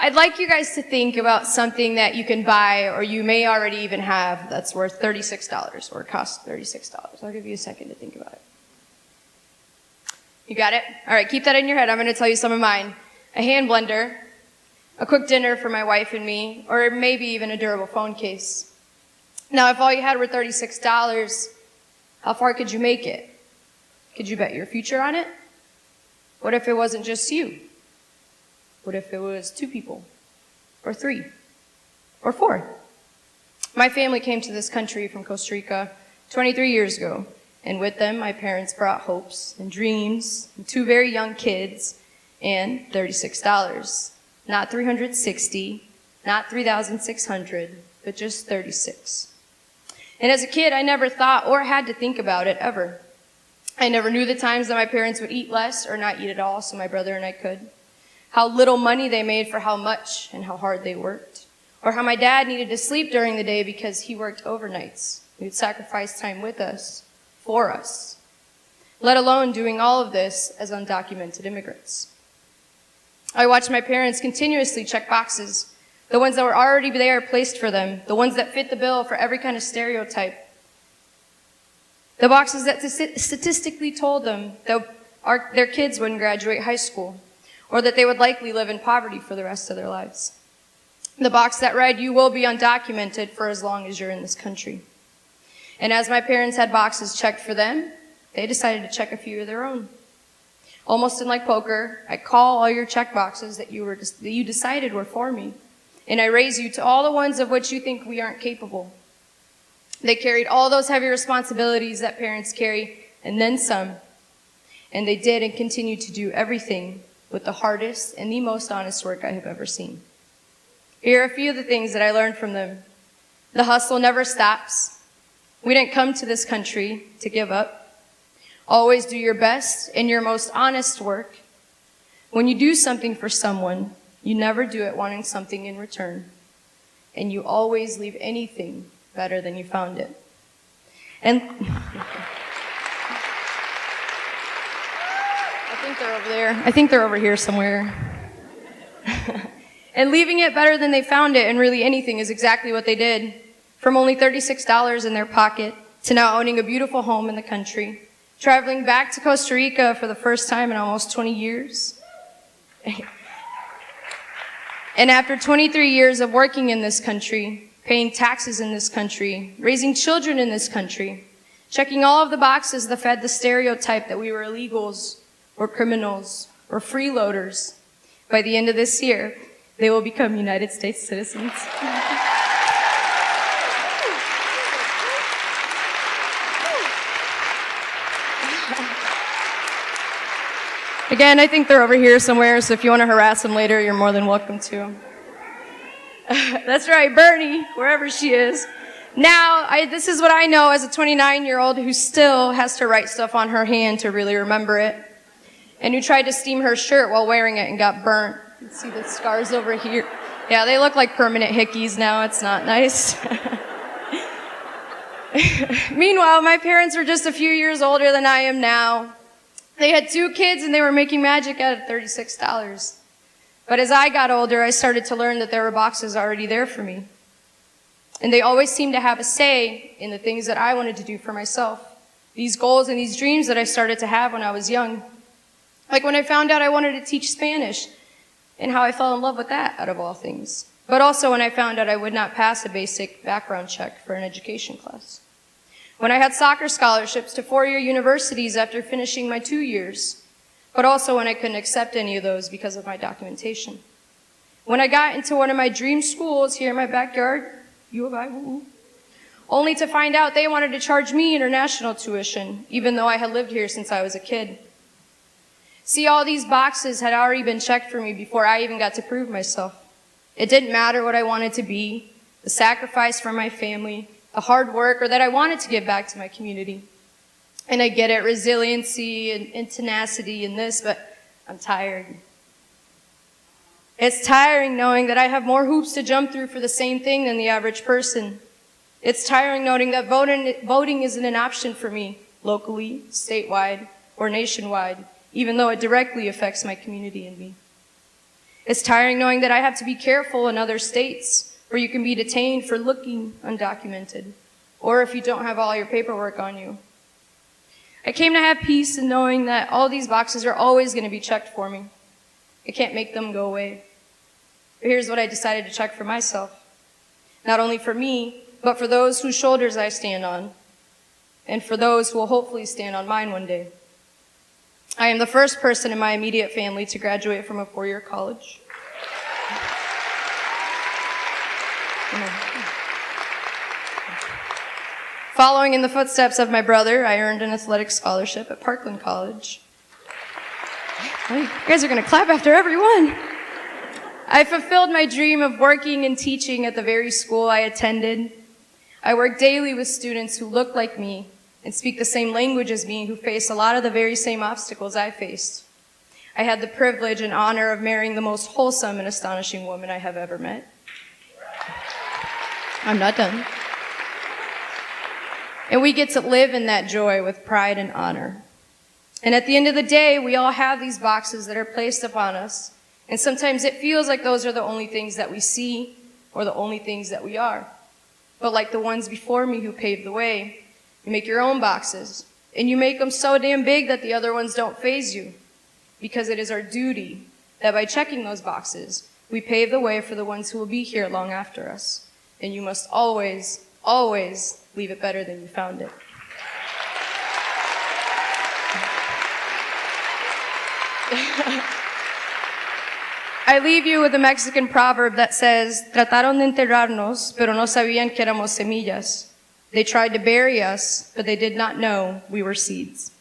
I'd like you guys to think about something that you can buy or you may already even have that's worth $36 or costs $36. I'll give you a second to think about it. You got it? All right, keep that in your head. I'm going to tell you some of mine. A hand blender, a quick dinner for my wife and me, or maybe even a durable phone case. Now, if all you had were $36, how far could you make it? Could you bet your future on it? What if it wasn't just you? What if it was 2 people? Or 3? Or 4? My family came to this country from Costa Rica 23 years ago, and with them, my parents brought hopes and dreams, and 2 very young kids, and $36. Not $360, not $3,600, but just $36. And as a kid, I never thought or had to think about it ever. I never knew the times that my parents would eat less or not eat at all so my brother and I could. How little money they made for how much and how hard they worked. Or how my dad needed to sleep during the day because he worked overnights. He would sacrifice time with us, for us. Let alone doing all of this as undocumented immigrants. I watched my parents continuously check boxes, the ones that were already there placed for them, the ones that fit the bill for every kind of stereotype. The boxes that statistically told them that their kids wouldn't graduate high school, or that they would likely live in poverty for the rest of their lives. The box that read, you will be undocumented for as long as you're in this country. And as my parents had boxes checked for them, they decided to check a few of their own. Almost in like poker, I call all your check boxes that you decided were for me, and I raise you to all the ones of which you think we aren't capable. They carried all those heavy responsibilities that parents carry, and then some. And they did and continue to do everything with the hardest and the most honest work I have ever seen. Here are a few of the things that I learned from them. The hustle never stops. We didn't come to this country to give up. Always do your best and your most honest work. When you do something for someone, you never do it wanting something in return. And you always leave anything better than you found it. And I think they're over there. I think they're over here somewhere. And leaving it better than they found it, and really anything, is exactly what they did. From only $36 in their pocket to now owning a beautiful home in the country, traveling back to Costa Rica for the first time in almost 20 years. And after 23 years of working in this country, paying taxes in this country, raising children in this country, checking all of the boxes that fed the stereotype that we were illegals or criminals or freeloaders, by the end of this year, they will become United States citizens. Again, I think they're over here somewhere, so if you want to harass them later, you're more than welcome to. That's right, Bernie, wherever she is. Now, this is what I know as a 29-year-old who still has to write stuff on her hand to really remember it, and who tried to steam her shirt while wearing it and got burnt. You can see the scars over here. Yeah, they look like permanent hickeys now. It's not nice. Meanwhile, my parents were just a few years older than I am now. They had 2 kids and they were making magic out of $36. But as I got older, I started to learn that there were boxes already there for me. And they always seemed to have a say in the things that I wanted to do for myself. These goals and these dreams that I started to have when I was young. Like when I found out I wanted to teach Spanish, and how I fell in love with that, out of all things. But also when I found out I would not pass a basic background check for an education class. When I had soccer scholarships to 4-year universities after finishing my 2 years. But also when I couldn't accept any of those because of my documentation. When I got into one of my dream schools here in my backyard, U of I, only to find out they wanted to charge me international tuition, even though I had lived here since I was a kid. See, all these boxes had already been checked for me before I even got to prove myself. It didn't matter what I wanted to be, the sacrifice for my family, the hard work, or that I wanted to give back to my community. And I get it, resiliency and tenacity and this, but I'm tired. It's tiring knowing that I have more hoops to jump through for the same thing than the average person. It's tiring knowing that voting isn't an option for me, locally, statewide, or nationwide, even though it directly affects my community and me. It's tiring knowing that I have to be careful in other states where you can be detained for looking undocumented, or if you don't have all your paperwork on you. I came to have peace in knowing that all these boxes are always going to be checked for me. I can't make them go away. But here's what I decided to check for myself. Not only for me, but for those whose shoulders I stand on, and for those who will hopefully stand on mine one day. I am the first person in my immediate family to graduate from a 4-year college. Following in the footsteps of my brother, I earned an athletic scholarship at Parkland College. You guys are going to clap after every one. I fulfilled my dream of working and teaching at the very school I attended. I work daily with students who look like me and speak the same language as me, who face a lot of the very same obstacles I faced. I had the privilege and honor of marrying the most wholesome and astonishing woman I have ever met. I'm not done. And we get to live in that joy with pride and honor. And at the end of the day, we all have these boxes that are placed upon us. And sometimes it feels like those are the only things that we see or the only things that we are. But like the ones before me who paved the way, you make your own boxes, and you make them so damn big that the other ones don't faze you. Because it is our duty that by checking those boxes, we pave the way for the ones who will be here long after us. And you must always, always leave it better than you found it. I leave you with a Mexican proverb that says, "Trataron de enterrarnos, pero no sabían que éramos semillas." They tried to bury us, but they did not know we were seeds.